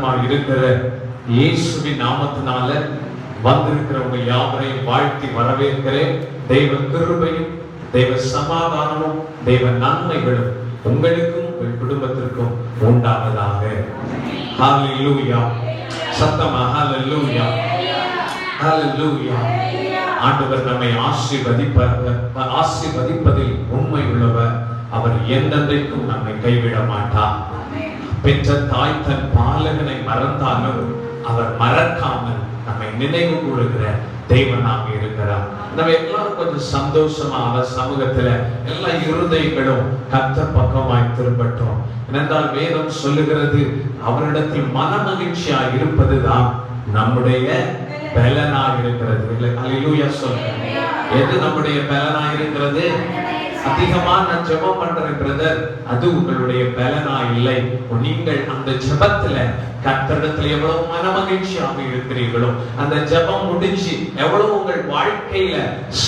காரணமாக இருக்கிற இயேசுவின் நாமத்தினால வந்திருக்கிறவங்க யாவரையும் வாழ்த்தி வரவேற்கிறேன். தெய்வ கிருபையும் தெய்வ சமாதானமும் தெய்வ நன்மைகளும் உங்களுக்கும் உங்கள் குடும்பத்திற்கும் உண்டாவதாக. ஹல்லேலூயா. சத்தமா ஹல்லேலூயா, ஹல்லேலூயா. ஆண்டவர் நம்மை ஆசீர்வதிப்பதில் உண்மை உள்ளவர். அவர் என்றென்றைக்கும் நம்மை கைவிட மாட்டார். பெற்ற தாய் தன் பாலகனை மறந்தாலும் அவர் மறக்காமல் நம்மை நினைவு கூறுகிற தெய்வனாக இருக்கிறார். நம்ம எல்லாரும் கொஞ்சம் சந்தோஷமா அவர் சமூகத்துல எல்லா இருதயங்களும் கர்த்தர் பக்கமாய் திரும்பட்டும். என்றால் வேதம் சொல்லுகிறது, அவரிடத்தில் மனமகிழ்ச்சியா இருப்பதுதான் நம்முடைய பலனாக இருக்கிறது. அல்லேலூயா சொல்லுங்க. எது நம்முடைய பலனாக இருக்கிறது? அதிகமா நான் ஜெபம் பண்றேன் பிரதர், அது உங்களுடைய பலனா இல்லை. நீங்கள் அந்த ஜெபத்துல கர்த்தரிடத்துல எவ்வளவு மனமகிழ்ச்சியாக இருக்கிறீர்களோ, அந்த ஜெபம் முடிஞ்சு எவ்வளவு உங்கள் வாழ்க்கையில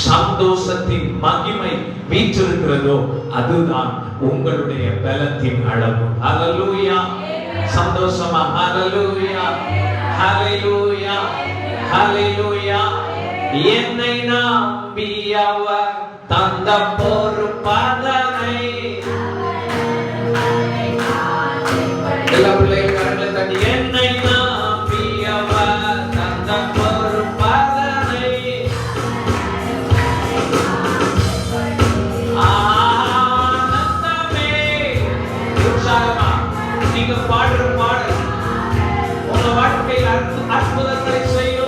சந்தோஷத்தின் மகிமை வீற்றிருக்கிறதோ, அதுதான் உங்களுடைய பலத்தின் அளவு. ஹல்லேலூயா. சந்தோஷமா ஹல்லேலூயா, ஹல்லேலூயா, ஹல்லேலூயா. என்னை நம்பி அவர் தந்த பொறுப்பதனை எல்லா பிள்ளைகளும் கரங்களை தட்டி, என்னை நம்பி அவர் தந்த பொறுப்பதனை ஆனந்தமே. உற்சாகமா நீங்க பாடுற பாடல் உங்க வாழ்க்கையில் அற்புதங்களை செய்யும்.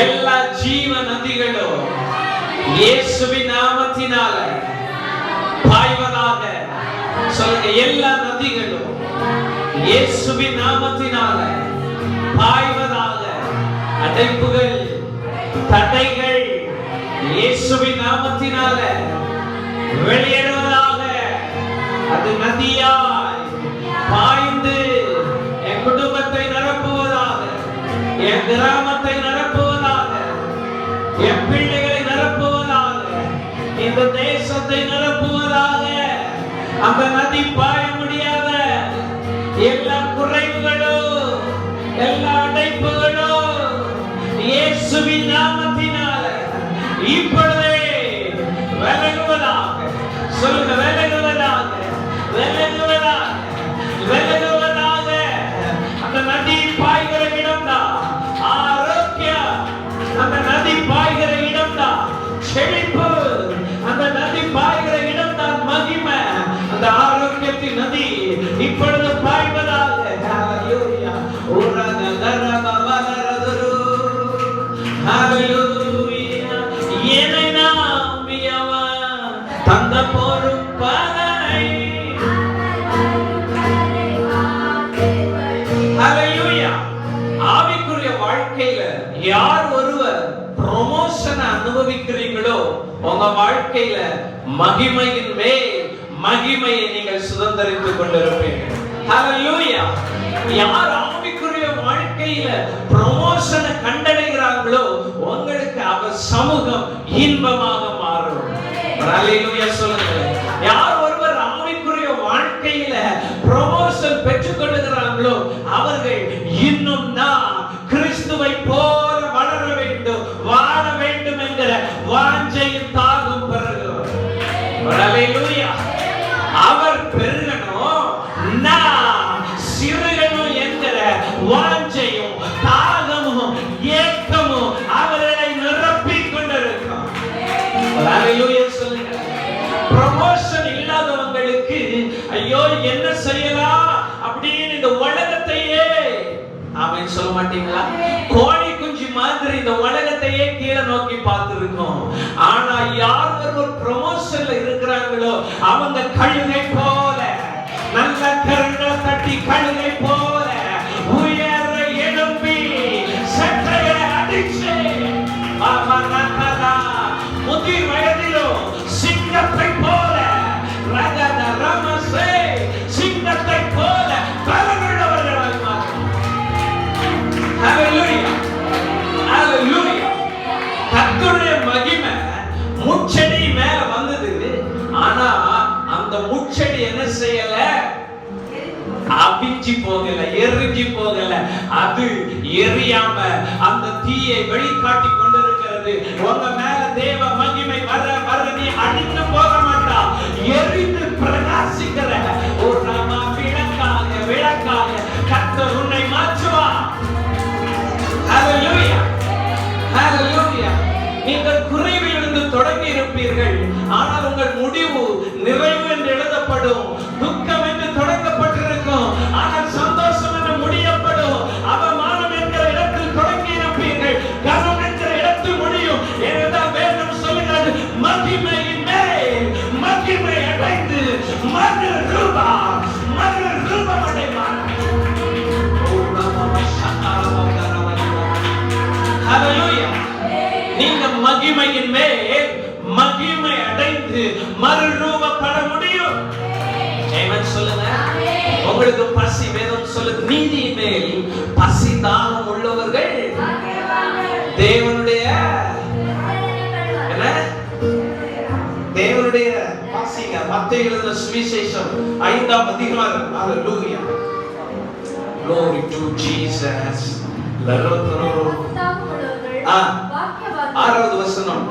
எல்லா ஜீவ நதிகளும் இயேசுவின் நாமத்தினால பாய்வதாக. சொல்லுங்க, எல்லா நதிகளும் இயேசுவின் நாமத்தினால பாய்வதாக. அடைப்புகள், தடைகள் இயேசுவின் நாமத்தினால வெளியேறுவதாக. அது நதியாய் பாய்ந்து என் குடும்பத்தை நிரப்புவதாக, என் கிராமத்தை நிரப்புவதாக, என் பிள்ளைகளை நிரப்புவதாக, இந்த தேசத்தை நிரப்புவதாக. அந்த நதி பாய முடியாத எல்லா குறைவுகளும், எல்லா அடைப்புகளும் இயேசுவின் நாமத்தினால இப்பொழுதே விலகுவதாக. சொல்லுங்க, விலகுவதாக, விலகுவதாக, விலகுவதாக. உங்க வாழ்க்கையில மகிமையின் மேல் மகிமையை நீங்கள் சுதந்தரித்துக் கொண்டிருப்பீர்கள். ஹல்லேலூயா. யார் ஆவிக்குரிய வாழ்க்கையில ப்ரமோஷனை கண்டடைகிறாங்களோ உங்களுக்கு அவர் சமூகம் இன்பமாக மாறும். ஹல்லேலூயா சொல்லுங்க. யார் ஒருவர் ஆவிக்குரிய வாழ்க்கையில ப்ரமோஷன் பெற்றுக் கொள்ளுகிறாங்களோ அவர்கள் இன்னும் நான் கிறிஸ்துவை போல வளர வேண்டும், வாழ வேண்டும் என்கிற வாஞ்சையின் தாகம் பெறுகிறோம். ஹல்லேலூயா. அவர் பெருகணும், நான் சிறுகணும் என்கிற வாஞ்சையும் தாகமும் ஏக்கமும் அவர்களை நிரப்பிக் கொண்டிருக்கும். ஹல்லேலூயா சொல்லுங்க. ப்ரமோஷன் இல்லாதவங்களுக்கு ஐயோ என்ன செய்யலாம் அப்படின்னு இந்த உலகத்தையே ஆமென் சொல்ல மாட்டீங்களா? கோழி குஞ்சு மாதிரி இந்த உலகத்தையே கீழே நோக்கி பார்த்திருக்கோம். ஆனா யார் ஒரு ப்ரமோஷன்ல இருக்கிறாங்களோ அவங்க கழுகை போல, நல்ல கரங்களை தட்டி கழுகை போல உயர எழும்பி சட்டைகளை அடிச்சு முதிர் வயதிலும் சிங்கத்தை போல ரகத ரமசே சிங்கத்தை போல பலனுள்ளவர்களாய் மாறும். ஹல்லேலூயா. ஹல்லேலூயா. கர்த்தருடைய மகிமை முச்செடி மேல வந்தது. ஆனா அந்த முச்செடி என்ன செய்யல? அவிஞ்சி போகல, எரிஞ்சி போகல. அது எரியாம அந்த தீயை வெளிக்காட்டி கொண்டிருக்கிறது. உங்க மேல தேவ மகிமை வர வர நீ அடித்து போக மாட்டா, எரிந்து பிரகாசிக்கிற ஒரு நாம விளக்காக விளக்காக கர்த்தர் உன்னை மாற்றுவார். ஹல்லேலூயா. ஹல்லேலூயா. நீங்கள் குறைவிலிருந்து தொடங்கி இருப்பீர்கள், ஆனால் உங்கள் முடிவு நிறைவு என்று எழுதப்படும். துக்கம் என்று தொடங்கப்பட்டிருக்கும், ஆனால் சந்தோஷம் என்று முடியப்படும். அவமானம் என்கிற இடத்தில் தொடங்கி இருப்பீர்கள், கனம் என்கிற இடத்தில் முடியும். ஏனென்றால் வேதம் சொல்லுகிறது, மகிமையின் மேல் மகிமை அடைந்து மறு ரூபம் அடைவார். ஹல்லேலூயா. நீங்க மகிமையின் மேல் மகிமை அடைந்து மறுரூபப்பட முடியும். ஆமென் சொல்லுங்க. உங்களுக்கு பசி, வேதம் சொல்லுது, நீதியின் மேல் பசி தாகம் உள்ளவர்கள் தேவனுடைய என்ன தேவனுடைய வாசிங்க மத்தேயு எழுதின சுவிசேஷம் 5ஆம் அதிகாரம். ஹல்லேலூயா. Glory to Jesus. ஆறாவது வசனம்.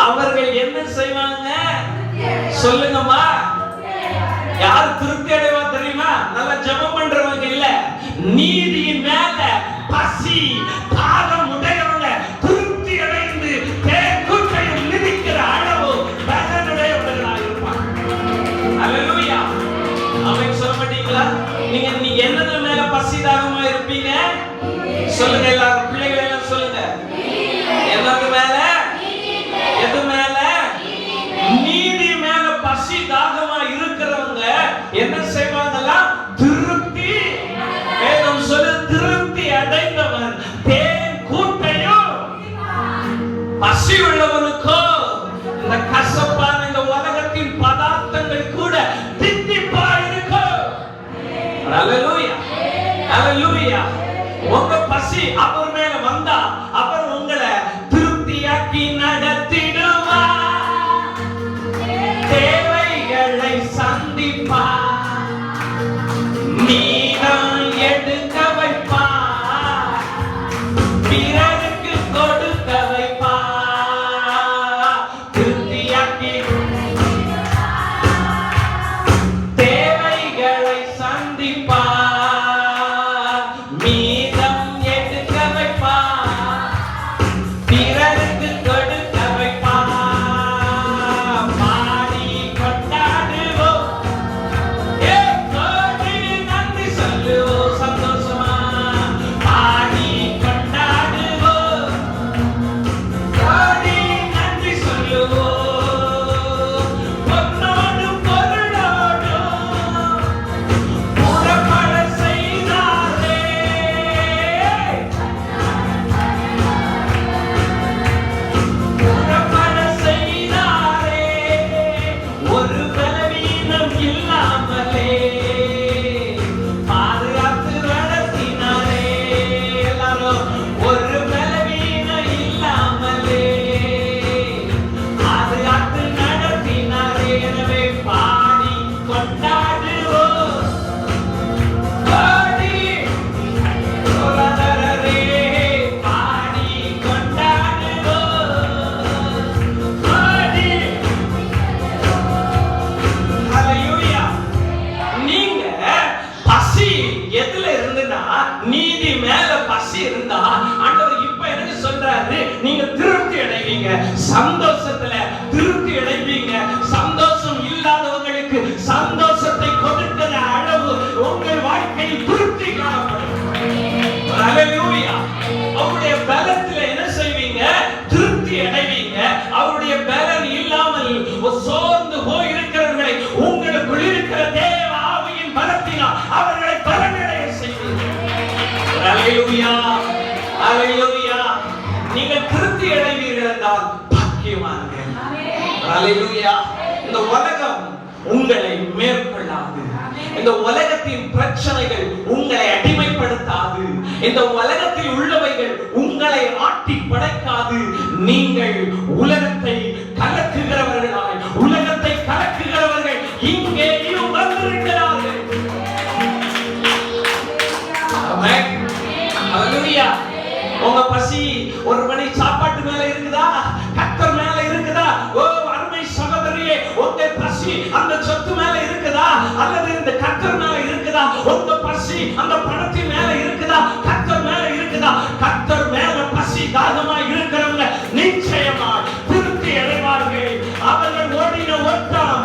அவர்கள் என்ன செய்வாங்க சொல்லுங்கம்மா? யார் திருப்தி அடைவா தெரியுமா? நல்ல ஜெபம் பண்றவங்க இல்ல, நீதியின் மேல பசி தாகம் உடையவங்க திருப்தி அடைந்து தேக்குட்டையும் மிதிக்கிற அளவு பலனுடையவர்களாக இருப்பாங்க. ஹல்லேலூயா. ஆமென் சொல்ல மாட்டீங்களா? நீங்க என்னது மேல பசி தாகமா இருப்பீங்க சொல்லுங்க. எல்லாரும் பிள்ளைகள் எல்லாம் சொல்லுங்க. என்னது மேல? எது மேல? நீதி மேல பசி தாகமா இருக்கிறவங்க என்ன செய்வாங்களா? திருப்தி. வேதம் சொல்லு, திருப்தி அடைந்தவன் தேன் கூட்டையும் பசி உள்ளவனுக்கோ இந்த கசப்பான இந்த உலகத்தின் பதார்த்தங்கள் கூட தித்திப்பா இருக்கும். ஹல்லேலூயா. ஹல்லேலூயா. உங்க பசி அவர் மேல வந்தா அவர் உங்களை திருப்தியாக்கி நடத்திடுவார், தேவைகளை சந்திப்பார், மீதம் எடுக்க வைப்பார், பிறருக்கு கொடுக்க வைப்பார், திருப்தியாக்கி தேவைகளை சந்திப்பார், மீதம் எடுக்க வைப்பார், எதுல இருந்துன்னா நீதி மேல பசி இருந்தா ஆண்டவர் இப்ப என்ன சொல்றாரு, நீங்க திருப்தி அடைவீங்க, சந்தோஷத்துல திருப்தி அடைவீங்க. சந்தோஷம் இல்லாதவங்களுக்கு சந்தோஷத்தை கொடுக்கிற அளவு உங்கள் வாழ்க்கையில் திருப்தி காணப்படும். ஹல்லேலூயா. அவருடைய பலத்துல என்ன செய்வீங்க, திருப்தி அடைவீங்க. அவருடைய பலன் இல்லாமல் சோர்ந்து போய் இருக்கிறவர்களை உங்களுக்குள் இருக்கிற தேவ ஆவியின் பலத்தினால் அவர்களை பலனடைய செய்வீர்கள். ஹல்லேலூயா, ஹல்லேலூயா. நீங்கள் திருப்தி அடைவீர்கள் என்றால் பாக்கியவான்கள். ஹல்லேலூயா. இந்த உலகம் உங்களை மேற்கொள்ளாது. இந்த உலகத்தின் பிரச்சனைகள் உங்களை அடிமைப்படுத்தாது. இந்த உலகத்தில் உள்ளவைகள் உங்களை ஆட்டி படைக்காது. நீங்கள் உலகத்தை கலக்குகிறவர்களாய், உலகத்தை கலக்குகிறவர்கள் இங்கேயும் வந்திருக்கிறார்கள். ஆமென். ஹல்லேலூயா. உங்க பசி ஒரு மணி சாப்பாட்டு மேல இருக்குதா, கர்த்தர் மேல இருக்குதா? ஓ அருமை சகோதரியே, உங்க பசி அந்த சொத்து மேல இருக்குதா, அல்லது இந்த கர்த்தர் மேல இருக்குதா? உங்க பசி அந்த பணத்தின் மேல இருக்குதா, கர்த்தர் மேல இருக்குதா? கர்த்தர் மேல பசி தாகமா இருக்கிறவங்க நிச்சயமா திருப்தி அடைவார்கள். அவர்கள் ஓடின ஓட்டம்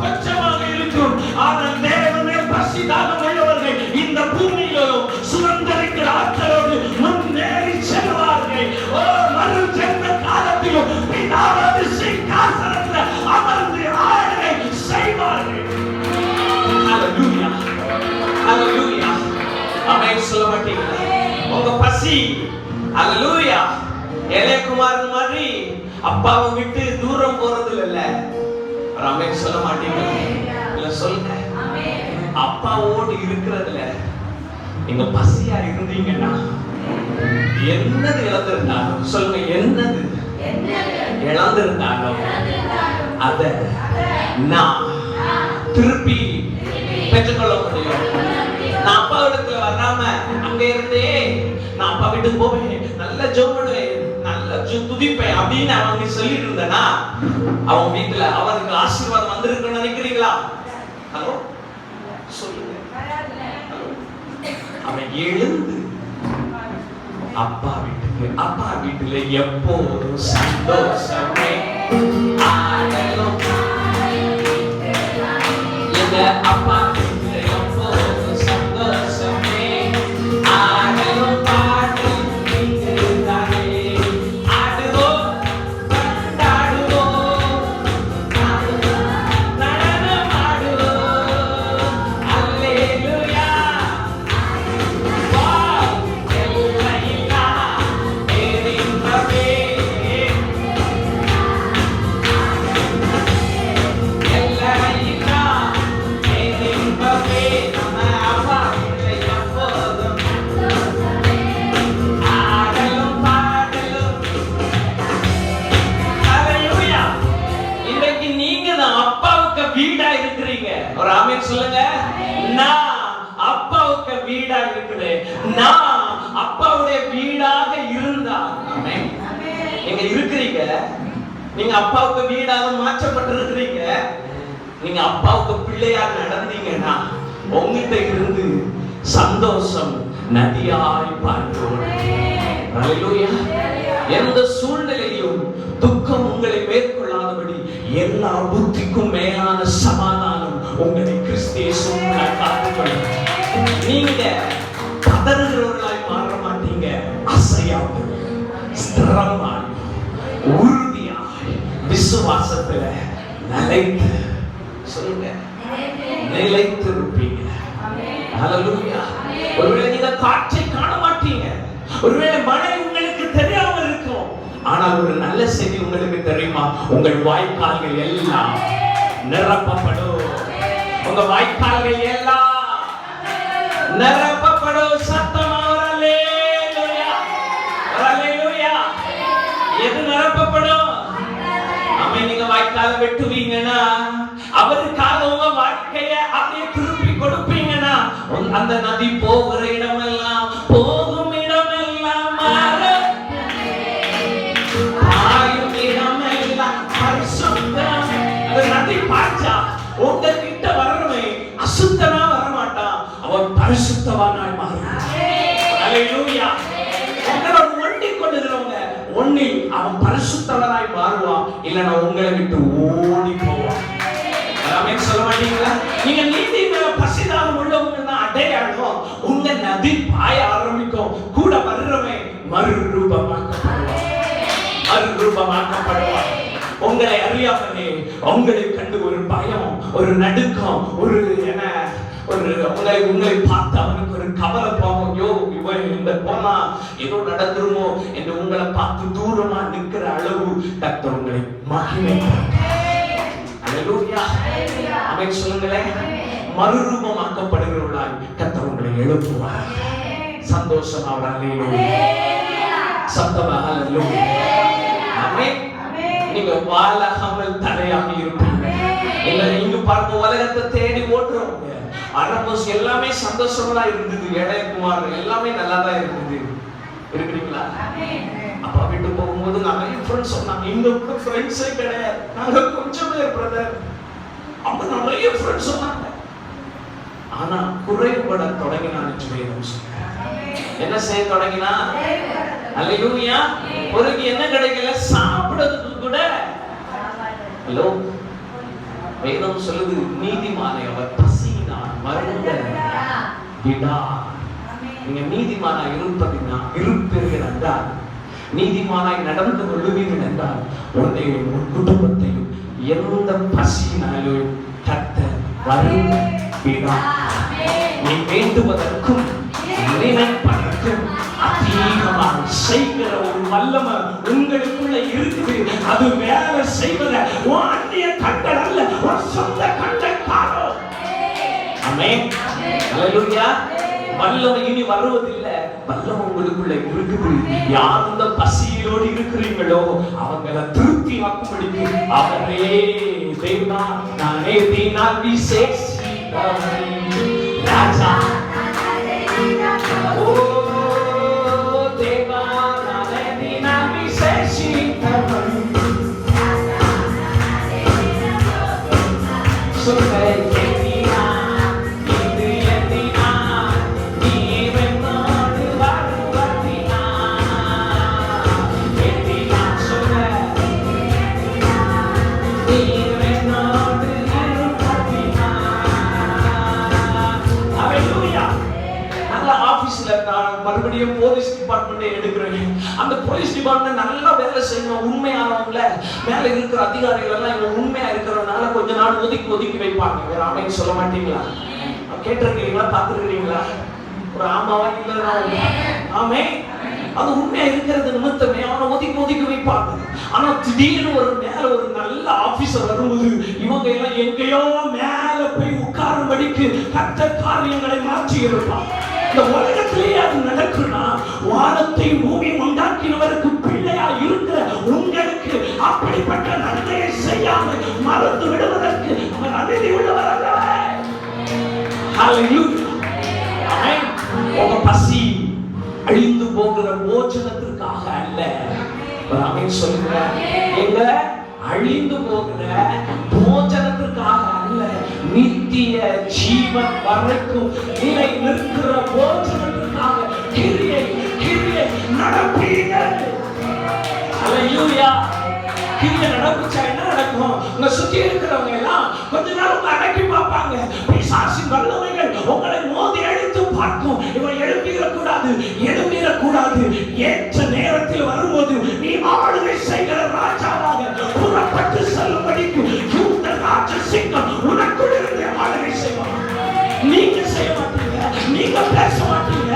கொஞ்சமாக இருக்கும், ஆனால் தேவனே பசி தாகம் உள்ளவர்கள் இந்த பூமியிலும் சுதந்திரிக்கிற ஆற்றலோடு முன்னேறி செல்வார்கள். ஓ மறு ஜென்ம காலத்திலும் பிதாவோடு சிங்காசனத்தில் அமர்ந்து ஆளுகை செய்வார்கள். ஹல்லேலூயா, ஹல்லேலூயா. ஆமென் சொல்ல மாட்டீங்களா? உங்க பசி ஹல்லேலூயா எலேகுமாரன் மாதிரி அப்பாவை விட்டு தூரம் போறது இல்ல. ஆமென் சொல்ல மாட்டீங்களா? இல்ல சொல்லுங்க. அப்பாவோடு இருக்கிறதுல நீங்க பசியா இருந்தீங்கன்னா என்னது இழந்திருந்தாலும் சொல்லுங்க, என்னது இழந்திருந்தாலும் அத நான் திருப்பி பெற்றுக்கொள்ள முடியும். நான் அப்பா இடத்துல வராம அங்க இருந்தே நான் அப்பா வீட்டுக்கு போவேன், நல்ல ஜெபம் பண்ணுவேன், நல்ல துதிப்பேன் அப்படின்னு அவன் சொல்லிட்டு இருந்தனா அவன் வீட்டுல அவனுக்கு ஆசீர்வாதம் வந்திருக்குன்னு நினைக்கிறீங்களா? ஹலோ சொல்லுங்க. அவன் எழுந்து அப்பா வீட்டுல எப்போதும் சந்தோஷமே ஆடலும். எங்க அப்பா வீட்டுல எப்போதும் சந்தோஷமே ஆடலும் பாடலும் நீங்கள்தானே. ஆடுவோம் கொண்டாடுவோம் நடனம் ஆடுவோம். அல்லேலூயா. ஒரு ஆமென் சொல்லுங்க. நான் அப்பாவுக்கு வீடா இருக்கிறேன். நான் அப்பாவுடைய வீடாக இருந்தா, ஆமென். நீங்க இருக்கிறீங்க, நீங்க அப்பாவுக்கு வீடாக மாற்றப்பட்டிருக்கிறீங்க. நீங்க அப்பாவுக்கு பிள்ளையா நடந்தீங்கன்னா உங்ககிட்ட இருந்து சந்தோஷம் நதியாய் பாய்ந்தோடும். ஹல்லேலூயா. எந்த சூழ்நிலையிலும் துக்கம் உங்களை மேற்கொள்ளாதபடி எல்லா புத்திக்கும் மேலான சமாதானம் உங்களை கிறிஸ்து இயேசுவுக்குள் காத்துக்கொள்ளும். நீங்க பதறுகிறவர்களாய் மாற மாட்டீங்க. அசையாமல் ஸ்திரமாய் உறுதியாய் விசுவாசத்துல நிலைத்து சொல்லுங்க, நிலைத்து இருப்பீங்க. ஹல்லேலூயா. ஒருவேளை நீங்க காற்றை காண மாட்டீங்க, ஒருவேளை மழை உங்களுக்கு தெரியாமல் இருக்கும், ஆனால் ஒரு நல்ல செய்தி உங்களுக்கு தெரியுமா? உங்கள் வாய்க்கால்கள் எல்லாம் நிரப்பப்படும். உங்க வாய்க்கால்கள் எல்லாம் நிரப்பப்படும். சத்தமா அல்லேலூயா, அல்லேலூயா. எது நிரப்பப்படும்? ஆமென். நீங்க வாய்க்கால் வெட்டுவீங்கன்னா அவருக்காக உங்க வாழ்க்கைய அப்படியே திருப்பி கொடுப்பீங்கன்னா அந்த நதி போகிற இடமெல்லாம் போகும் இடமெல்லாம் ஆயும் இடமெல்லாம் பரிசுத்தம். அந்த நதி பாய்ச்சா உங்ககிட்ட வரவே அசுத்தமா வரமாட்டான். அவன் பரிசுத்தவானாய் மாறுவான். அல்லேலூயா. உங்களோட ஒண்டிக் கொண்டிருக்கிறவங்க ஒன்னில் அவன் பரிசுத்தவனாய் மாறுவான், இல்லைன்னா உங்களை விட்டு ஓடி போவான். ஆமென் சொல்ல மாட்டீங்களா? நீங்க நீதி மேல பசிதாகம் உள்ளவங்கன்னா அடையாளம் உங்க நதி பாய ஆரம்பிக்கும். கூட வர்றவன் மறுரூபமாக்கப்படுவான். உங்களை அறியாமலே உங்களை கண்டு ஒரு பயம், ஒரு நடுக்கம், ஒரு என்ன, ஒரு உங்களை பார்த்து அவனுக்கு ஒரு கவலை போகும். யோ இவன் இந்த போனா ஏதோ நடந்துருமோ என்று உங்களை பார்த்து தூரமா நிற்கிற அளவு கர்த்தர் உங்களை மகிமைப்படுத்துவார். அல்லேலூயா. ஆமென் சொல்லுங்களேன். மறுரூபமாக்கப்படுகிறவர்களாய் கர்த்தர் உங்களை எழுப்புவார். சந்தோஷமா ஒரு அல்லேலூயா. சத்தமாக அல்லேலூயா. ஆமென். நீங்க வாழாமல் தலையாக இருப்பீங்க. இல்ல நீங்க பார்க்க உலகத்தை தேடி ஓட்டுறவங்க அரபஸ் எல்லாமே சந்தோஷமா இருந்தது. இளையகுமார் எல்லாமே நல்லா தான் இருந்தது. இருக்கிறீங்களா? அப்பா வீட்டு போகும்போது நிறைய ஃப்ரெண்ட்ஸ் சொன்னாங்க. இன்னும் ஃப்ரெண்ட்ஸே கிடையாது, நாங்க கொஞ்சம் பேர் பிரதர். அப்ப நிறைய ஃப்ரெண்ட்ஸ் சொன்னாங்க. ஆனா குறைபட தொடங்கினான்னு வேதம் சொல்லுங்க. என்ன செய்ய தொடங்கினா? அல்லேலூயா. ஒருக்கு என்ன கிடைக்கல? சாப்பிடுறதுக்கு கூட. ஹலோ, வேதம் சொல்லுது நீதிமானை அவர் பசியினால் மருந்த விடா. நீங்க நீதிமானாய் இருப்பீர்கள் என்றால், நீதிமானாய் நடந்து கொள்ளுவீர்கள் என்றால், உன்னையும் உன் குடும்பத்தையும் எந்த பசியினாலும் கர்த்தர் வருந்த விடா. நீ வேண்டுவதற்கும் நினைப்பதற்கும் அதிகமாக செய்கிற ஒரு வல்லமை உங்களுக்குள்ள இருக்குது. அது வேலை செய்வத உன் அந்நிய கண்கள் அல்ல, உன் சொந்த கண்கள் காணும். ஆமென். அல்லேலூயா. வல்லமை இனி வருவதில்லை, வல்லமை உங்களுக்குள்ள இருக்குது. யார் இந்த பசியோடு இருக்கிறீங்களோ அவங்களை திருப்தி ஆக்கும்படிக்கு அவரே தேவனா நானே தீனால் விசேஷி ராஜா. ஓ தேவா நானே தீனால் விசேஷி சுத்தை மறுபடியும் போலீஸ் டிபார்ட்மெண்ட் எடுக்கிறேன். அந்த போலீஸ் டிபார்ட்மெண்ட் நல்லா வேலை செய்யணும். உண்மையானவங்கள மேல இருக்கிற அதிகாரிகள் எல்லாம் இவங்க உண்மையா இருக்கிறதுனால கொஞ்ச நாள் ஒதுக்கி வைப்பாங்க. வேற ஆமைன்னு சொல்ல மாட்டீங்களா? கேட்டிருக்கீங்களா? பார்த்துருக்கீங்களா? ஒரு ஆமாவா இல்ல? ஆமே. அது உண்மையா இருக்கிறது நிமித்தமே அவனை ஒதுக்கி வைப்பாங்க. ஆனா திடீர்னு ஒரு மேல ஒரு நல்ல ஆபீசர் வரும்போது இவங்க எல்லாம் எங்கேயோ மேல போய் உட்காரும்படிக்கு கர்த்தர் காரியங்களை மாற்றி இருப்பாங்க. இந்த உலகத்திலேயே அது நடக்கும்னா வானத்தை பூமி உண்டாக்கினவருக்கு பிள்ளையா இருக்கிற உங்களுக்கு அப்படிப்பட்ட நன்மையை செய்யாமல் மறந்து விடுவதற்கு அவர் அநீதி உள்ளவர் அல்ல. ஹல்லேலூயா. ஆமென். உங்க பசி அழிந்து போகிற போஜனத்திற்காக அல்ல. ஆமென் சொல்லுங்க. எங்க அழிந்து போகிற போஜனத்திற்காக அல்ல, நித்திய ஜீவன் வரைக்கும் நிலை நிற்கிற போஜனத்திற்காக கிரியை நடப்பீங்க. அல்லேலூயா. கிரியை நடந்துச்சா என்ன நடக்கும்? உங்க சுத்தி இருக்கிறவங்க எல்லாம் கொஞ்ச நாள் உங்க அடக்கி பார்ப்பாங்க. பிசாசின் வல்லமைகள் உங்களை மோதி அடித்து பார்க்கும். இவன் எழும்பிடக்கூடாது. ஏற்ற நேரத்தில் வரும்போது நீ ஆளுகை செய்கிற ராஜாவாக புறப்பட்டு செல்லும்படிக்கு யூத ராஜ சிங்கம் உனக்குள் இருந்து ஆளுகை செய்வான். நீங்க செய்ய மாட்டீங்க, நீங்க பேச மாட்டீங்க.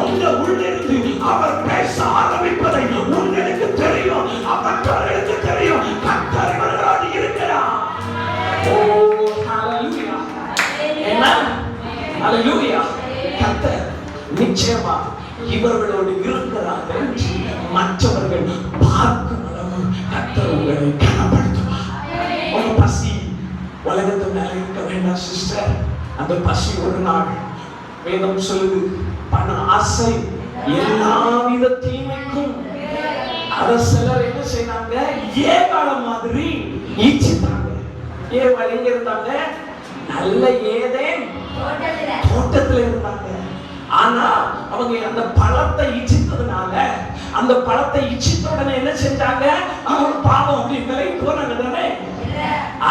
உங்க உள்ளிருந்து அவர் பேச ஆரம்பிப்பதை உங்களுக்கு தெரியும், அவர்களுக்கு தெரியும். கர்த்தர் இவர்களோடு இருக்கிறார். ஓ ஹல்லேலூயா. ஆமென். ஹல்லேலூயா. கர்த்தர் நிச்சயமா இவர்களோடு இருக்கிறார் என்று மற்றவர்கள் பார்க்கும் அளவு கர்த்தர் உங்களை கனப்படுத்துவார். உங்க பசி உலகத்து மேல இருக்க வேண்டாம் சிஸ்டர். அந்த பசி ஒரு நாள் வேதம் சொல்லுது பண ஆசை எல்லாவித தீமைக்கும். அத சிலர் என்ன செய்யறாங்க? ஏகாலம் மாதிரி ஈச்சிட்டாங்க. ஏவாள் எங்க இருந்தாங்க? நல்ல ஏதேன் தோட்டத்துல இருந்தாங்க. ஆனா அவங்க அந்த பழத்தை இச்சித்ததுனால, அந்த பழத்தை இச்சித்த உடனே என்ன செஞ்சாங்க? அவங்க பாவம் அப்படி விலகி போனாங்க தானே.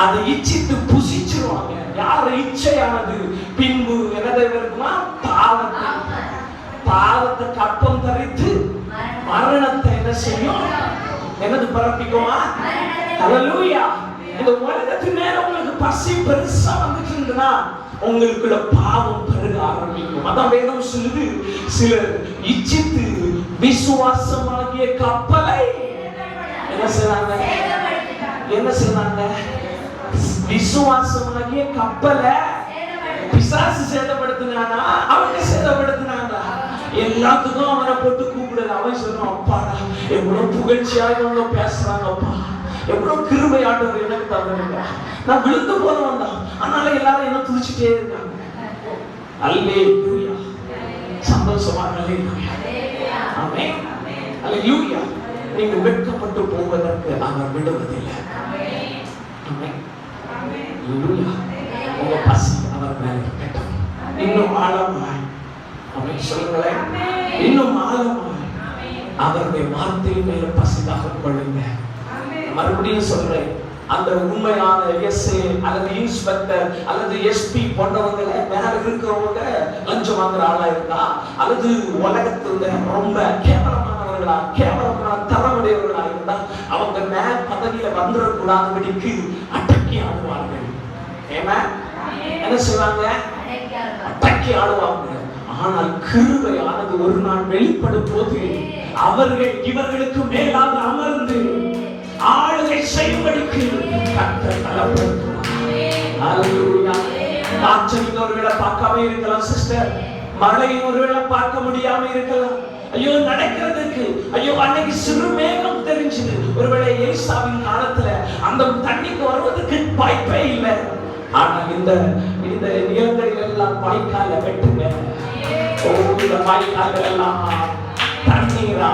அதை இச்சித்து புசிச்சிருவாங்க. யார் இச்சையானது பின்பு என்னதை இருக்குமா? பாவத்தை கப்பம் தரித்து மரணத்தை என்ன செய்யும்? என்னது பரப்பிக்குமா? ஹல்லேலூயா. இந்த உலகத்தின் மேல உங்களுக்கு பசி பெருசா வந்துட்டு இருந்ததுன்னா உங்களுக்குள்ள பாவம் பெருக ஆரம்பிக்கும். அதான் வேதம் சொல்லுது, சிலர் இச்சித்து விசுவாசமாகிய கப்பலை என்ன செய்றாங்க? என்ன செய்றாங்க? விசுவாசமாகிய கப்பலை பிசாசு சேதப்படுத்தினானா? அவங்க சேதப்படுத்தினாங்க. எல்லாத்துக்கும் அவனை போட்டு கூப்பிடுது. அவன் சொல்றான், அப்பாடா எவ்வளவு புகழ்ச்சியாக இவங்க பேசுறாங்கப்பா, எவ்வளவு கிருபை ஆண்டவர் எனக்கு தவறுங்க, நான் விழுந்து போல வந்தான், அதனால எல்லாரும் என்ன துதிச்சுட்டே இருக்காங்க. அல்லேலூயா. சந்தோஷமா அல்லேலூயா. ஆமென். அல்லேலூயா. நீங்க வெட்கப்பட்டு போவதற்கு அவர் விடுவதில்லை. ஆமென். அல்லேலூயா. உங்க பசி அவர் மேல இருக்கட்டும். இன்னும் ஆழமாய் அவன் சொல்லுங்களேன், இன்னும் ஆழமாய் அவருடைய வார்த்தையின் மேல பசிதாக கொள்ளுங்க. மறுபடியும் சொல்றேன், அந்த உண்மையான எஸ்ஏ அல்லது இன்ஸ்பெக்டர் அல்லது எஸ்பி போன்றவங்க மேல இருக்கிறவங்க லஞ்சம் வாங்குற ஆளா இருந்தா, அல்லது உலகத்துல ரொம்ப கேவலமானவர்களா கேவலமான தரமுடையவர்களா இருந்தா அவங்க மேல பதவியில வந்துடக்கூடாதபடிக்கு அடக்கி ஆடுவார்கள். ஏமா என்ன செய்வாங்க? அடக்கி ஆடுவாங்க. ஆனால் கிருபையானது ஒரு நாள் வெளிப்படும் போது அவர்கள் இவர்களுக்கு மேலாக அமர்ந்து ஆளுகை செய்யும்படிக்கு கர்த்தர் பலப்படுத்துவார். ஹல்லேலூயா. காற்று ஒருவேளை பார்க்காம இருக்கலாம் சிஸ்டர், மழை ஒருவேளை பார்க்க முடியாம இருக்கலாம். ஐயோ நடக்கிறதுக்கு, ஐயோ அன்னைக்கு சிறு மேகம் தெரிஞ்சது. ஒருவேளை எலிசாவின் காலத்துல அந்த தண்ணிக்கு வருவதற்கு வாய்ப்பே இல்லை. ஆனால் இந்த நிலங்களில் எல்லாம் வாய்க்கால வெட்டுங்க. இந்த வாய்க்கால்கள் எல்லாம் தண்ணீரா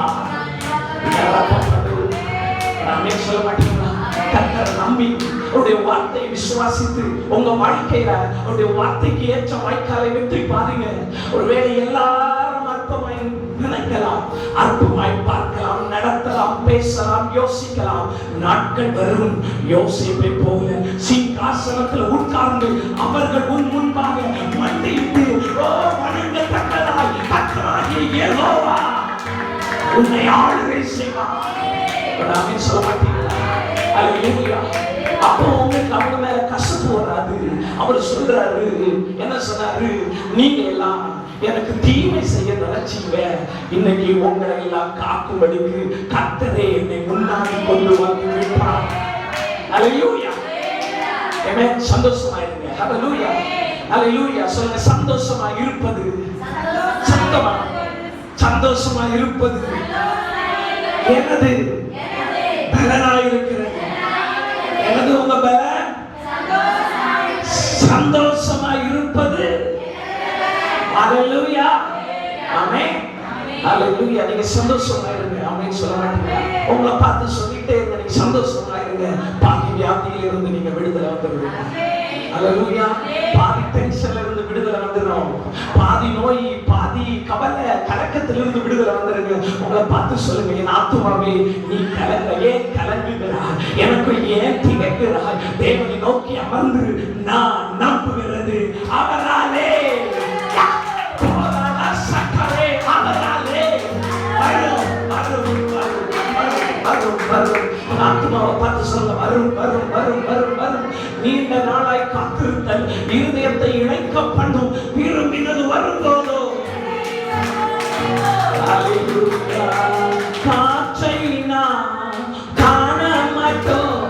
சொல்ல மாட்டீங்களா? கர்த்தரை நம்பி அவருடைய வார்த்தையை விசுவாசித்து உங்க வாழ்க்கையில அவருடைய வார்த்தைக்கு ஏற்ற வாய்க்காலை வெற்றி பாருங்க. ஒருவேளை எல்லாரும் அற்பமாய் நினைக்கலாம், அற்பமாய் பார்க்கலாம், நடத்தலாம், பேசலாம், யோசிக்கலாம். நாட்கள் வரும் யோசிப்பை போல சிங்காசனத்தில் உட்கார்ந்து அவர்கள் முன்பாக மண்டியிட்டு வணங்கத்தக்கதாய் கர்த்தராகிய யெகோவா உன்னை ஆளுகை செய்வார். சொல்ல மாட்டீங்களா? அல்லேலூயா. அப்போ உங்களுக்கு அவங்க மேல கசப்பு வராது. அவர் சொல்றாரு, என்ன சொன்னாரு? நீங்க எல்லாம் எனக்கு தீமை செய்ய நினைச்சீங்க, இன்னைக்கு உங்களை எல்லாம் காக்கும்படிக்கு கர்த்தரே என்னை முன்னாடி கொண்டு வந்து விட்டார். அல்லேலூயா. ஆமென். சந்தோஷமா இருங்க. ஹல்லேலூயா. அல்லேலூயா. சொல்லுங்க, சந்தோஷமா இருப்பது, சந்தோஷமா இருப்பது எனது பலனாயிருக்கிறது. எனது உங்க பலன் சந்தோஷமா இருப்பது. அல்லேலூயா. ஆமென். அல்லேலூயா. நீங்க சந்தோஷமா இருங்க. ஆமென் சொல்ல மாட்டீங்களா? உங்களை பார்த்து சொல்லிட்டே இருங்க, நீங்க சந்தோஷமா இருங்க. பாதி வியாதியில இருந்து நீங்க விடுதலை வந்துடுவீங்க. அல்லேலூயா. பாதி டென்ஷன்ல இருந்து விடுதலை வந்துடும். பாதி நோய், பாதி கவலை, கலக்கத்திலிருந்து விடுதலை வந்துருங்க. உங்களை பார்த்து சொல்லுங்க, என் ஆத்துமாவே நீ கலங்க. ஏன் கலங்குகிறாய்? எனக்கு ஏன் திகைக்கிறாய்? தேவனை நோக்கி அமர்ந்து நான் நம்புகிறது அவராலே. ஆத்மாவை பார்த்து சொல்ல, வரும் வரும் வரும் வரும் வரும். நீண்ட நாளாய் காத்திருத்தல் இருதயத்தை இணைக்க பண்ணும். விரும்பினது வரும்போதோ காற்றை நாம் காண மாட்டோம்,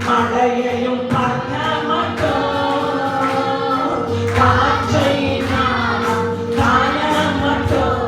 மழையையும் பார்க்க மாட்டோம். காற்றை நாம் காண மாட்டோம்.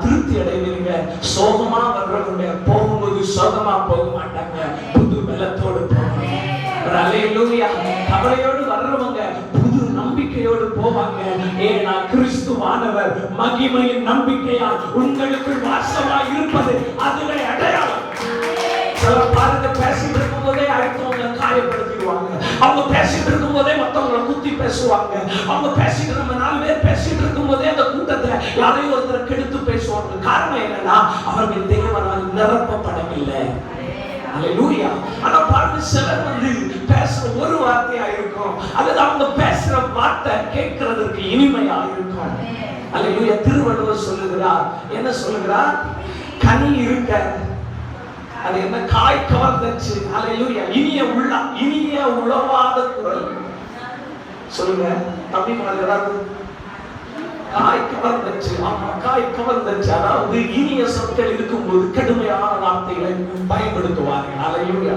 திருப்தி அடைவீங்க. சோகமா வர்றவங்க போகும்போது சோகமா போக மாட்டாங்க, புது பலத்தோடு போவாங்க. அல்லேலூயா. கவலையோடு வர்றவங்க புது நம்பிக்கையோடு போவாங்க. ஏன்னா கிறிஸ்துவானவர் மகிமையின் நம்பிக்கையால் உங்களுக்குள் வாசமா இருப்பது அதுவே அடையாளம். பாருங்க, பேசிட்டு இருக்கும் போதே அடுத்தவங்க காயப்படுத்திடுவாங்க. அவங்க பேசிட்டு இருக்கும் போதே மற்றவங்களை குத்தி பேசுவாங்க. அவங்க பேசிட்டு, நம்ம 4 பேர் பேசிட்டு இருக்கும் போதே அந்த கூட்டத்துல யாரையும் ஒருத்தரை கெடுத்து பேசுவாங்க. காரணம் என்னன்னா அவர்கள் தேவனால் நிரப்பப்படவில்லை. அல்லேலூயா. ஆனா பாருங்க, சிலர் பேசுற ஒரு வார்த்தையா இருக்கும், அல்லது அவங்க பேசுற வார்த்தை கேட்கிறதுக்கு இனிமையா இருக்கும். அல்லேலூயா. திருவள்ளுவர் சொல்லுகிறார், என்ன சொல்லுகிறார்? கனி இருக்க அது என்ன, காய் கவர்ந்துச்சு. அல்லேலூயா. இனிய உளவாத குரல். சொல்லுங்க தமிழ் ஏதாவது காய் கவர்ந்துச்சு. ஆமா, காய் கவர்ந்துச்சு. அதாவது இனிய சொற்கள் இருக்கும்போது கடுமையான வார்த்தைகளை பயன்படுத்துவார்கள். அல்லேலூயா.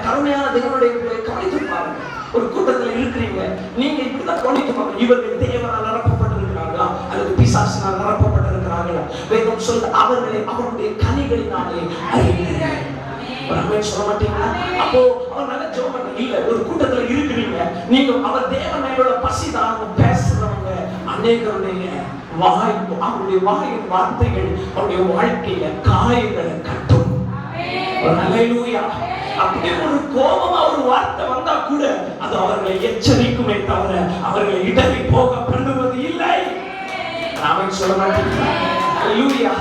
கடுமையான தேவனுடைய கவனித்து பாருங்க. ஒரு கூட்டத்தில் இருக்கிறீங்க, நீங்க இப்படிதான் கவனித்து பாருங்க. இவர்கள் தேவனால் நிரப்பப்பட்டிருக்கிறார்களா அல்லது பிசாசினால் நிரப்பப்பட்டிருக்கிறார்களா? வேதம் சொல்ல அவர்களை அவருடைய கனிகளினாலே அறிவீர்கள். சொல்ல மாட்டீங்களா? அப்போ அவர் நல்ல ஜெபம் பண்ண இல்ல. ஒரு கூட்டத்துல இருக்கிறீங்க, நீங்க அவர் தேவனோட பசிதான் பேசுறவங்க அநேகருடைய வாய், அவருடைய வாயின் வார்த்தைகள் அவருடைய வாழ்க்கையில காயங்களை கட்டும். அல்லேலூயா. அப்படி ஒரு கோபமா ஒரு வார்த்தை வந்தா கூட அது அவர்களை எச்சரிக்குமே தவிர அவர்களை இடறி போக பண்ணுவது இல்லை. நாம சொல்ல மாட்டீங்களா? அல்லேலூயா.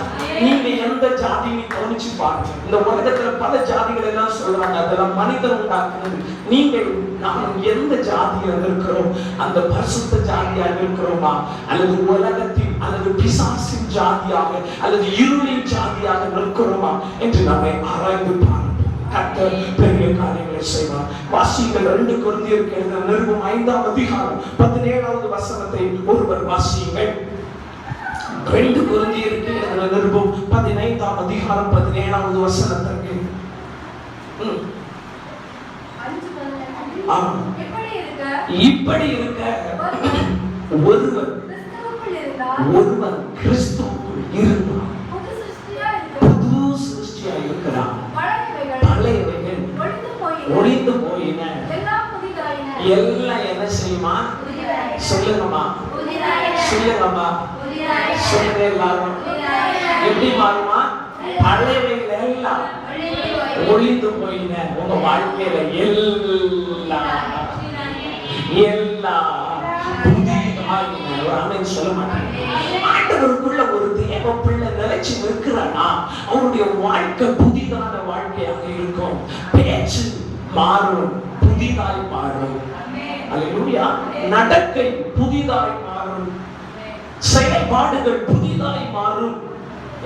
நீங்க எந்த ஜாதியை கவனிச்சு பாருங்க. இந்த உலகத்துல பல ஜாதிகள் எல்லாம் சொல்றாங்க, அதெல்லாம் மனிதன் உண்டாக்குறது. நீங்கள் நாம் எந்த ஜாதியாக இருக்கிறோம்? அந்த பரிசுத்த ஜாதியாக இருக்கிறோமா, அல்லது உலகத்தின் அல்லது பிசாசின் ஜாதியாக அல்லது இருளின் ஜாதியாக இருக்கிறோமா என்று நம்மை ஆராய்ந்து பாருங்க. கர்த்தர் பெரிய காரியங்களை செய்வார். வாசியுங்கள். 2 கொரிந்தியருக்கு எழுதின நிருபம் 5ஆம் அதிகாரம் 17வது வசனத்தை ஒருவர் வாசியுங்கள். 2 கொரிந்தியருக்கு எழுதின நிருபம் 15ஆம் அதிகாரம் 17வது வசனத்திற்கு இப்படி இருக்க ஒருவன் கிறிஸ்துவுக்குள் இருந்தால் புது சிருஷ்டியா இருக்கிறான். பழையவைகள் ஒழிந்து போயின, எல்லாம் என்ன செய்யுமா? சொல்லுங்கம்மா, சொல்லுங்கம்மா, சொல்லுங்க எல்லாரும். எப்படி மாறுமா? பழையவைகள் எல்லாம் ஒழிந்து போயின. உங்க வாழ்க்கையில எல்லாம் சொல்ல மாட்டாங்க. ஆண்டவருக்குள்ள ஒரு தேவ பிள்ளை நிலைச்சு நிற்கிறானா அவருடைய வாழ்க்கை புதிதான வாழ்க்கையாக இருக்கும். பேச்சு மாறும், புதிதாய் மாறும். அல்லேலூயா. நடக்கை புதிதாய் மாறும், செயல்பாடுகள் புதிதாய் மாறும்.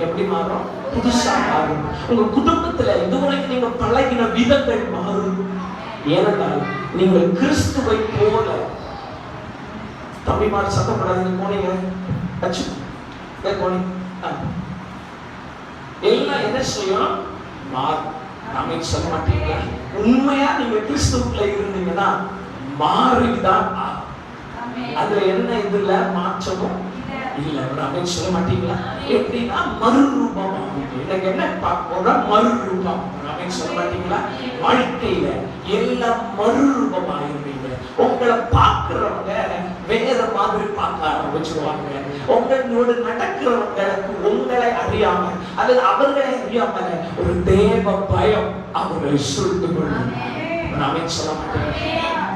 எப்படி மாறும்? புதுசா மாறும். உங்க குடும்பத்துல இதுவரைக்கும் நீங்க பழகின விதங்கள் மாறும். ஏனென்றால் நீங்கள் கிறிஸ்துவை போல. தம்பிமார் சத்தப்படாதீங்க, போனீங்க அச்சு போனி எல்லாம் என்ன செய்யும்? மாறும். நாம சொல்ல மாட்டீங்க. உண்மையா நீங்க கிறிஸ்துவுக்குள்ள இருந்தீங்கன்னா மாறிதான். அதுல என்ன இதுல மாற்றமும் இல்ல. நாம சொல்ல மாட்டீங்களா? எப்படின்னா மறுரூபம். எனக்கு என்ன பார்க்க மறுரூபம். நாம சொல்ல மாட்டீங்களா? வாழ்க்கையில எல்லாம் மறுரூபமாயிருவீங்க. உங்களை பார்க்கிறவங்க வேற மாதிரி பார்க்க ஆரம்பிச்சுடுவாங்க. உங்களோடு நடக்கிறவங்களுக்கு உங்களை அறியாம அல்லது அவர்களை அறியாம ஒரு தேவ பயம் அவர்களை சூழ்ந்து கொள்ளும். நாம சொல்ல மாட்டேன்.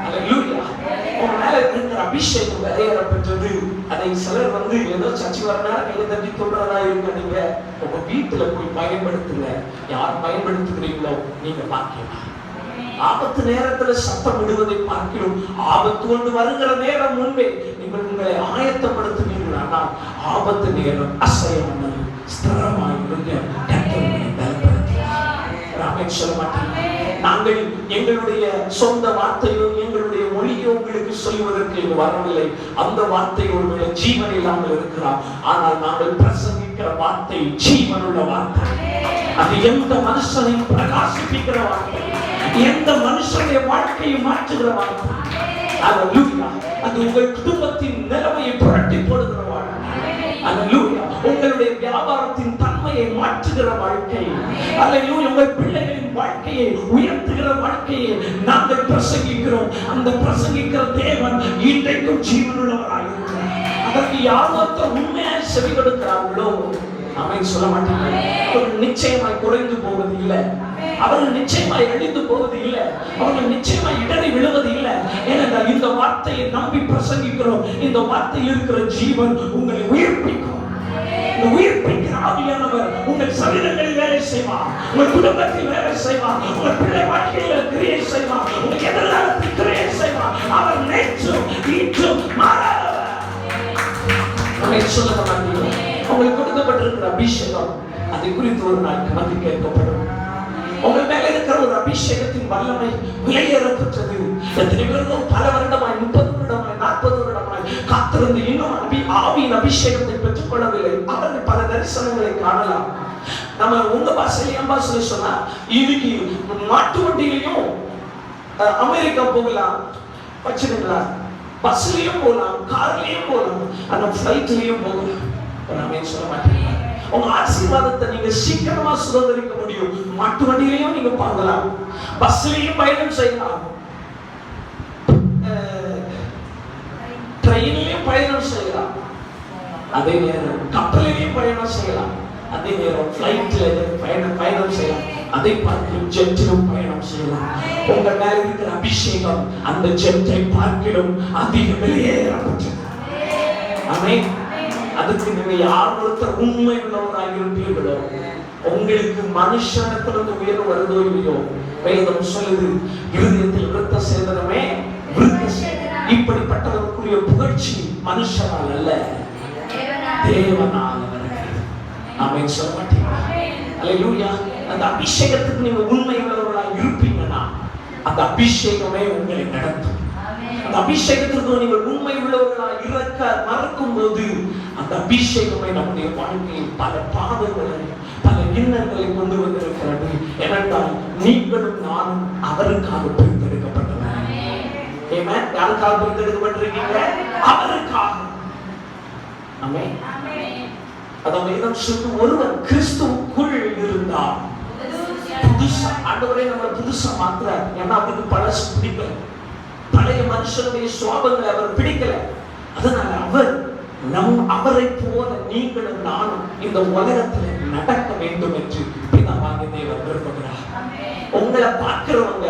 அல்லேலூயா. உங்க மேல இருக்கிற அபிஷேகம் வெளியேறப்பட்டது. அதை சிலர் ஏதோ சர்ச்சை வர நேரம் கையை தட்டி சொல்றதா இருக்க. நீங்க உங்க வீட்டுல போய் பயன்படுத்துங்க. யார் பயன்படுத்துகிறீங்களோ நீங்க பார்க்கலாம். ஆபத்து நேரத்துல சத்தம் விடுவதை பார்க்கிறோம். ஆபத்து கொண்டு வருகிற நேரம் முன்பே நீங்கள் உங்களை ஆயத்தப்படுத்துவீர்கள். ஆனால் ஆபத்து நேரம் அசையாமல் ஸ்திரமாயிருங்க. சொல்ல மாட்டேன். நாங்கள் எங்களுடைய சொந்த வார்த்தையோ எங்களுடைய மொழியோ உங்களுக்கு சொல்வதற்கு வரவில்லை. அந்த வார்த்தை ஒருவேளை ஜீவன் இல்லாமல் இருக்கிறார். ஆனால் நாங்கள் பிரசங்கிக்கிற வார்த்தை ஜீவனுள்ள வார்த்தை. அது எந்த மனுஷனையும் பிரகாசிப்பிக்கிற வார்த்தை, எந்த மனுஷனுடைய வாழ்க்கையை மாற்றுகிற வார்த்தை. அது உங்கள் குடும்பத்தின் நிலைமையை புரட்டி போடுகிற வார்த்தை. உங்களுடைய வியாபாரம் அல்லேலூயா. உங்கள் பிள்ளைகளின் வாழ்க்கையை உயர்த்துகிற வாழ்க்கையை நாங்கள் பிரசங்கிக்கிறோம். அந்த பிரசங்கிக்கிற தேவன் இன்றைக்கும் ஜீவனுள்ளவராக இருக்கிறார். அதற்கு யார் ஒருத்தர் உண்மையாக செவி கொடுக்கிறார்களோ ஆமென் சொல்ல மாட்டீங்க. அவர்கள் நிச்சயமாய் குறைந்து போவது இல்லை, அவர்கள் நிச்சயமாய் அழிந்து போவது இல்லை, அவர்கள் நிச்சயமாய் இடறி விழுவது இல்லை. ஏனென்றால் இந்த வார்த்தையை நம்பி பிரசங்கிக்கிறோம். இந்த வார்த்தையில் இருக்கிற ஜீவன் உங்களை உயிர்ப்பிக்கும். உயிர்ப்பிக்கிற ஆவியானவர் உங்கள் சரீரங்களில் வேலை செய்வார், உங்கள் குடும்பத்தில் வேலை செய்வார், உங்கள் பிள்ளை வாழ்க்கையில் கிரியை செய்வார், உங்கள் எதிர்காலத்தில் கிரியை செய்வார். அவர் நேற்றும் இன்றும் மாறாதவர். சொல்ல மாட்டீங்க. உங்களுக்கு கொடுக்கப்பட்டிருக்கிற அபிஷேகம் அதை குறித்து ஒரு நாள் கணக்கு கேட்கப்படும். உங்கள் மேல இருக்கிற ஒரு அபிஷேகத்தின் வல்லமை விலையேறப்பட்டது. எத்தனை பேரும் பல வருடமாய் 30 வருடமாய் 40 வருடமாய் காத்திருந்து இன்னும் ஆவியின் அபிஷேகத்தை பெற்றுக் கொள்ளவில்லை. அவர்கள் பல தரிசனங்களை காணலாம். நம்ம உங்க பாசையில என் பாசையில சொன்னா இன்னைக்கு மாட்டு வண்டியிலையும் அமெரிக்கா போகலாம் வச்சுருங்களா, பஸ்லயும் போகலாம், கார்லயும் போகலாம், அந்த ஃபிளைட்லயும் போகலாம். சொல்ல மாட்டேன். உங்க ஆசீர்வாதத்தை நீங்க சீக்கிரமா சுதந்திரிக்க முடியும். மாட்டு வண்டியிலையும் நீங்க பார்க்கலாம், பஸ்லயும் பயணம் செய்யலாம், ட்ரெயின்லயும் பயணம் செய்யலாம், அதே நேரம் கப்பலிலையும் பயணம் செய்யலாம், அதே நேரம் ஃபிளைட்ல பயணம் செய்யலாம், அதை பார்க்கிலும் ஜெட்டிலும் பயணம் செய்யலாம். உங்க மேல இருக்கிற அபிஷேகம் அந்த ஜெட்டை பார்க்கிலும் அதிக வெளியேறப்பட்டது. ஆமென். அதுக்கு நீங்க யார் ஒருத்தர் உண்மை உள்ளவராக இருப்பீர்களோ, உங்களுக்கு மனுஷனத்திலிருந்து உயர்வு வருதோ இல்லையோ, வேதம் சொல்லுது இருதயத்தில் விருத்த சேதனமே விருத்த சேதனம். இப்படிப்பட்டவருக்குரிய புகழ்ச்சி மனுஷனால் அல்ல, தேவனால் வருகிறது. ஆமென் சொல்ல மாட்டீங்க. அல்லேலூயா. அந்த அபிஷேகத்துக்கு நீங்க உண்மை உள்ளவர்களாக இருப்பீங்கன்னா அந்த அபிஷேகமே உங்களை நடத்தும். அந்த அபிஷேகத்திற்கு நீங்கள் உண்மை உள்ளவர்களாக இருக்க மறக்கும் போது அந்த அபிஷேகமே நம்முடைய வாழ்க்கையில் பல பாவங்களை பல இன்னல்களை கொண்டு வந்திருக்கிறது. ஏனென்றால் நீங்களும் நானும் அவருக்காக பிரித்தெடுக்கப்பட்டவர். ஆமென். யாருக்காக பிரித்தெடுக்கப்பட்டிருக்கீங்க? அவருக்காக. ஆமென். அதான் வேதம் சொல்லும் ஒருவர் கிறிஸ்துவுக்குள் இருந்தார் புதுசா. ஆண்டவரே நம்ம புதுசா மாத்துறார். ஏன்னா அவருக்கு பழசு பிடிக்கல, பழைய மனுஷனுடைய சுவாபங்களை அவர் பிடிக்கல. அதனால அவர் அவரை போல நீங்களும் நானும் இந்த உலகத்தில் நடக்க வேண்டும் என்று பிதாவாகிய தேவன் விரும்புகிறார். உங்களை பார்க்கிறவங்க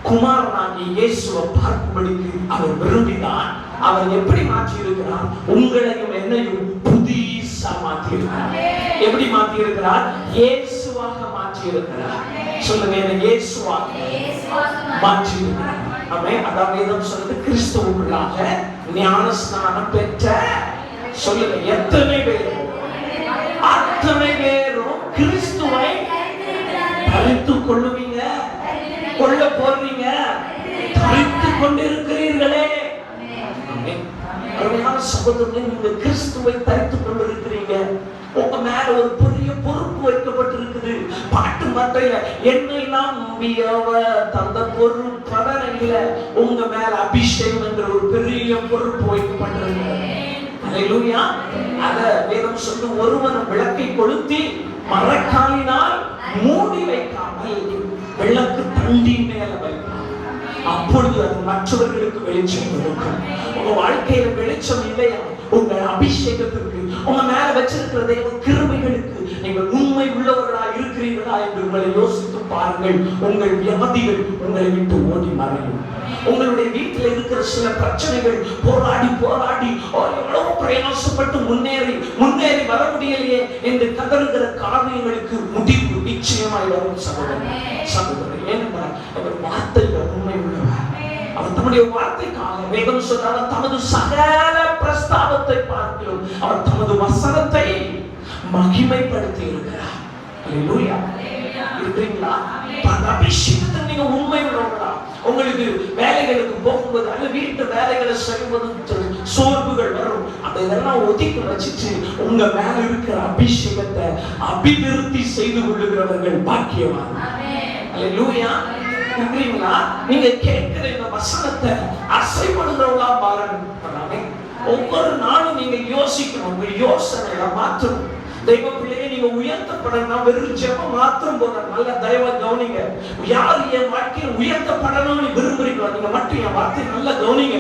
குமாரனாகிய இயேசுவை பார்க்கும்படிக்கு அவர் விரும்பினார். அவர் எப்படி மாற்றி இருக்கிறார்? உங்களையும் என்னையும் புதிசா மாற்றி இருக்கிறார். எப்படி மாற்றி இருக்கிறார்? இயேசுவாக மாற்றி இருக்கிறார். சொல்லுங்க, இயேசுவாக மாற்றி இருக்கிறார். அதான் வேதம் சொல்லுது கிறிஸ்துவுக்குள்ளாக ஞான ஸ்நானம் பெற்ற. சொல்லுங்க, எத்தனை பேரும் அத்தனை பேரும் கிறிஸ்துவை தரித்துக் கொள்ளுவீங்க, கொள்ள போறீங்க, தரித்துக் கொண்டிருக்கிறீர்களே. அருமையான சகோதரர்களே, நீங்க கிறிஸ்துவை தரித்துக் கொண்டிருக்கிறீங்க. உங்க மேல ஒரு பெரிய பொறுப்பு வைக்கப்பட்டிருக்குது. பாட்டு மாட்டையில என்னெல்லாம் தந்த பொருட்படனையில உங்க மேல அபிஷேகம் என்ற ஒரு பெரிய பொறுப்பு வைக்கப்பட்டிருக்கு. அல்லேலூயா. அத வேதம் சொல்லும் ஒருவன் விளக்கை கொளுத்தி மரக்காலினால் மூடி வைக்காமல் விளக்கு தண்டின் மேல வைப்பான். அப்பொழுது அது மற்றவர்களுக்கு வெளிச்சம் கொடுக்கும். உங்க வாழ்க்கையில வெளிச்சம் இல்லையா? உங்க அபிஷேகத்திற்கு உங்க மேல வச்சிருக்கிற தெய்வ கிருபைகளுக்கு நீங்கள் உண்மை உள்ளவர்களா இருக்கிறீர்களா என்று உங்களை யோசித்து பாருங்கள். உங்கள் வியாதிகள் உங்களை விட்டு ஓடி மறையும். உங்களுடைய வீட்டில் இருக்கிற சில பிரச்சனைகள் போராடி எவ்வளவு பிரயாசப்பட்டு முன்னேறி வர முடியலையே என்று கதறுகிற காரியங்களுக்கு முடிவு நிச்சயமாய் வரும். சகோதரர் ஏனென்றால் அவர் வார்த்தையில உண்மை உள்ளவர். அவர் தம்முடைய வார்த்தைக்காக வேதம் சொன்னார், தமது சகல பிரஸ்தாபத்தை பார்க்கிறோம் அவர் தமது வசனத்தை மகிமைப்படுத்தி இருக்கிறார். அல்லேலூயா. இருக்கிறீங்களா? அபிஷேகத்தை நீங்க உண்மை உள்ளவர்களா? உங்களுக்கு வேலைகளுக்கு போகும்போது அல்ல வீட்டு வேலைகளை செய்யும்போது சோர்வுகள் வரும். அதெல்லாம் ஒதுக்கி வச்சுட்டு உங்க மேல இருக்கிற அபிஷேகத்தை அபிவிருத்தி செய்து கொள்ளுகிறவர்கள் பாக்கியவான். அல்லேலூயா. இருக்கிறீங்களா? நீங்க கேட்கிற இந்த வசனத்தை அசைப்படுகிறவங்களா பாருங்க. ஒவ்வொரு நாளும் நீங்க யோசிக்கணும், உங்க யோசனைகளை மாற்றணும். தெய்வ பிள்ளையை நீங்க உயர்த்தப்படணும், வெறும் ஜெபம் மாத்திரம் போதும். நல்ல தயவா கவனிங்க. யார் என் வாழ்க்கையில் உயர்த்தப்படணும்னு விரும்புறீங்களோ நீங்க மட்டும் என் வார்த்தை நல்லா கவனிங்க.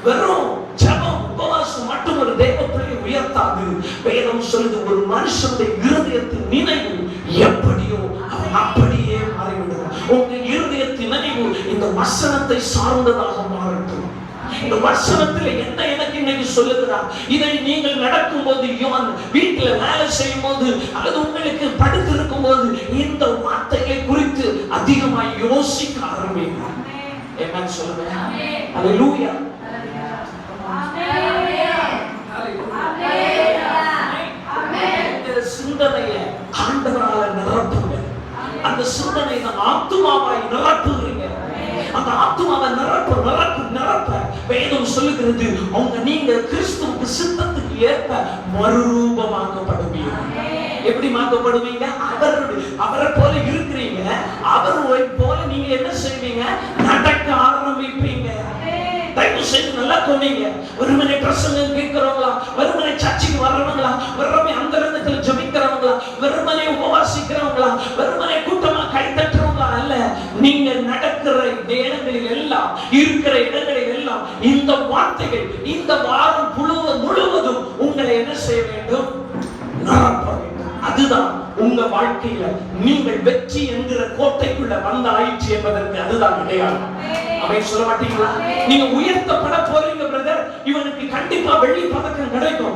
வெறும் ஜெபம் உபவாசம் மட்டும் ஒரு தெய்வ பிள்ளையை உயர்த்தாது. வேதம் சொல்லுது, ஒரு மனுஷனுடைய இருதயத்தின் நினைவு எப்படியோ அவன் அப்படியே மாறிவிடும். உங்க இருதயத்தின் நினைவு இந்த வசனத்தை சார்ந்ததாக மாறட்டும். இந்த வசனத்துல என்ன எனக்கு இன்னைக்கு சொல்லுகிறார், இதை நீங்கள் நடக்கும் போது, வீட்டுல வேலை செய்யும் போது, அல்லது உங்களுக்கு படுத்து இருக்கும் போது இந்த வார்த்தைகளை குறித்து அதிகமாக யோசிக்க ஆரம்பிங்க. என்ன சொல்லுங்க? அல்லேலூயா. சிந்தனையை ஆண்டவரால நிரப்புங்க. அந்த சிந்தனை ஆத்துமாவை நிரப்புகிறீங்க. அந்த ஆத்துமாவை நிரப்ப வேதம் சொல்லுகிறது, நீங்க கிறிஸ்துவுக்கு சித்தத்துக்கு ஏற்ப மறுரூபமாக்கப்படுவீங்க. எப்படி மாற்றப்படுவீங்க? அவரை போல இருக்கிறீங்க. அவரை போல நீங்க என்ன செய்வீங்க? நடக்க ஆரம்பிப்பீங்க. தயவு செய்து நல்லா தோணிங்க. வெறுமனே பிரசங்கம் கேட்கிறவங்களா, வெறுமனே சர்ச்சைக்கு வர்றவங்களா, வெறுமனே அந்தரங்கத்துல ஜெபிக்கிறவங்களா, வெறுமனே உபவாசிக்கிறவங்களா, வெறுமனே கூட்டமா கை தட்டுறவங்களா அல்ல. நீங்க நடக்கிற இடங்களில் எல்லாம், இருக்கிற இடங்களில் எல்லாம் இந்த வார்த்தைகள் இந்த வாரம் முழுவதும் உங்களை என்ன செய்ய வேண்டும்? நிரப்ப வேண்டும். அதுதான் உங்க வாழ்க்கையில நீங்கள் வெற்றி என்கிற கோட்டைக்குள்ள வந்த ஆயிற்று என்பதற்கு அதுதான் அடையாளம். அவன் சொல்ல மாட்டீங்களா? நீங்க உயர்த்தப்பட போறீங்க பிரதர், இவனுக்கு கண்டிப்பா வெள்ளி பதக்கம் கிடைக்கும்,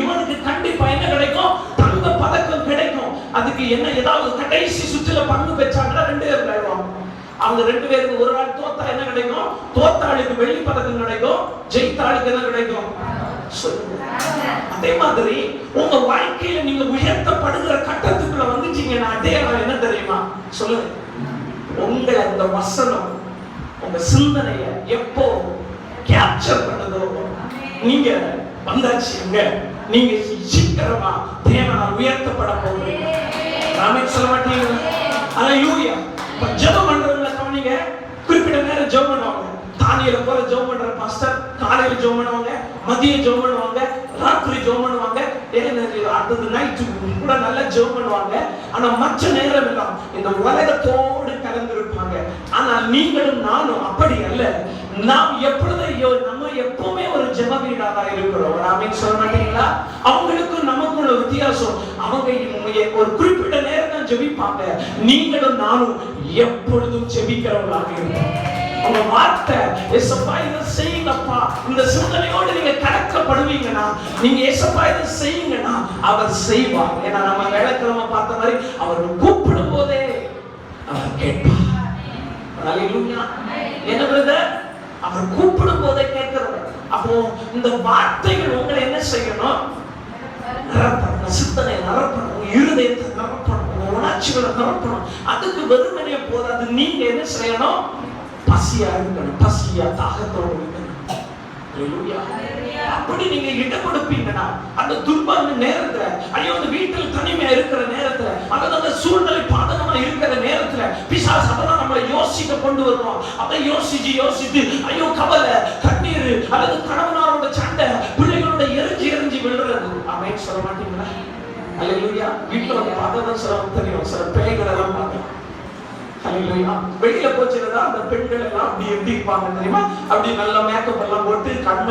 இவனுக்கு கண்டிப்பா என்ன கிடைக்கும்? தங்க பதக்கம் கிடைக்கும். அதுக்கு என்ன ஏதாவது கடைசி சுற்றுல பங்கு பெற்றாங்கன்னா 2 பேர் கிடைக்கும். அவங்க 2 பேருக்கு ஒரு ஆள் தோத்தா என்ன கிடைக்கும்? தோத்தாளுக்கு வெள்ளி பதக்கம் கிடைக்கும், ஜெயித்தாளுக்கு என்ன கிடைக்கும்? அதே மாதிரி உங்க வாழ்க்கையில நீங்க உயர்த்தப்படுகிற கட்டத்துக்குள்ள வந்துட்டீங்கன்னா அடையாளம் என்ன தெரியுமா? சொல்லுங்க. உங்களை அந்த வசனம் உங்க சிந்தனைய எப்போ கேப்சர் பண்ணதோ நீங்க வந்தாச்சுங்க. நீங்க சீக்கிரமா தேவனால் உயர்த்தப்பட போறீங்க. ராமே சொல்ல மாட்டீங்களா? அல்லேலூயா. ஜெபம் பண்றவங்கள கவனிங்க. குறிப்பிட்ட நேரம் ஜெபம் பண்ணுவாங்க. தானியேல போல ஜெபம் பண்ற பாஸ்டர் காலையில ஜெபம் பண்ணுவாங்க, மதியம் ஜெபம் பண்ணுவாங்க, ராத்திரி ஜெபம் பண்ணுவாங்க, அடுத்த நைட் கூட நல்லா ஜெபம் பண்ணுவாங்க. ஆனா மற்ற நேரம் எல்லாம் இந்த உலகத்தோடு கலந்திருப்பாங்க. ஆனா நீங்களும் நானும் அப்படி அல்ல. நாம் நம்ம எப்பவுமே ஒரு ஜெப வீடாக இருக்கிறோம். ஆமென் சொல்ல மாட்டீங்களா? அவங்களுக்கும் நமக்கும் ஒரு வித்தியாசம். அவங்க ஒரு குறிப்பிட்ட நேரம் தான் ஜெபிப்பாங்க. நீங்களும் நானும் எப்பொழுதும் ஜெபிக்கிறவர்களாக இருக்கிறோம். உங்க வார்த்தை ஏசப்பா இதை செய்யுங்கப்பா, இந்த சிந்தனையோடு நீங்க கலக்கப்படுவீங்கன்னா, நீங்க ஏசப்பா இதை செய்யுங்கன்னா அவர் செய்வார். ஏன்னா நம்ம வேலைக்கிழமை பார்த்த மாதிரி அவர் கூப்பிடும் போதே அவர் கேட்பார். என்ன பிரதர்? அவர் கூப்பிடும் போதே கேட்கிறவர். அப்போ இந்த வார்த்தைகள் உங்களை என்ன செய்யணும்? நிரப்பணும். சிந்தனை நிரப்பணும், உங்க இருதயத்தை நிரப்பணும், உங்க உணர்ச்சிகளை நிரப்பணும். அதுக்கு வெறுமனே போதாது. நீங்க என்ன செய்யணும்? பசியா இருக்கணும், பசியா தாகத்தோடு இருக்கணும். அப்படி நீங்க இடம் கொடுப்பீங்கன்னா அந்த துன்பம் நேரத்துல, ஐயோ அந்த வீட்டில் தனிமையா இருக்கிற நேரத்துல, அல்லது அந்த சூழ்நிலை பாதகமா இருக்கிற நேரத்துல பிசாசு அப்பதான் நம்மளை யோசிக்க கொண்டு வருவோம். அதை யோசிச்சு ஐயோ கவலை, கண்ணீர், அல்லது கணவனாரோட சண்டை, பிள்ளைகளோட எரிஞ்சு விழுறது. அவன் சொல்ல மாட்டீங்களா? அல்லேலூயா. வீட்டுல வந்து பார்த்தா சில தெரியும், சில பிள்ளைகள் எல்லாம் பார்க்கலாம். வெளியில போச்சுன்னா அந்த பெண்கள் எல்லாம் அப்படி எப்படி இருப்பாங்க தெரியுமா? அப்படி நல்ல மேக்கப் எல்லாம் போட்டு கண்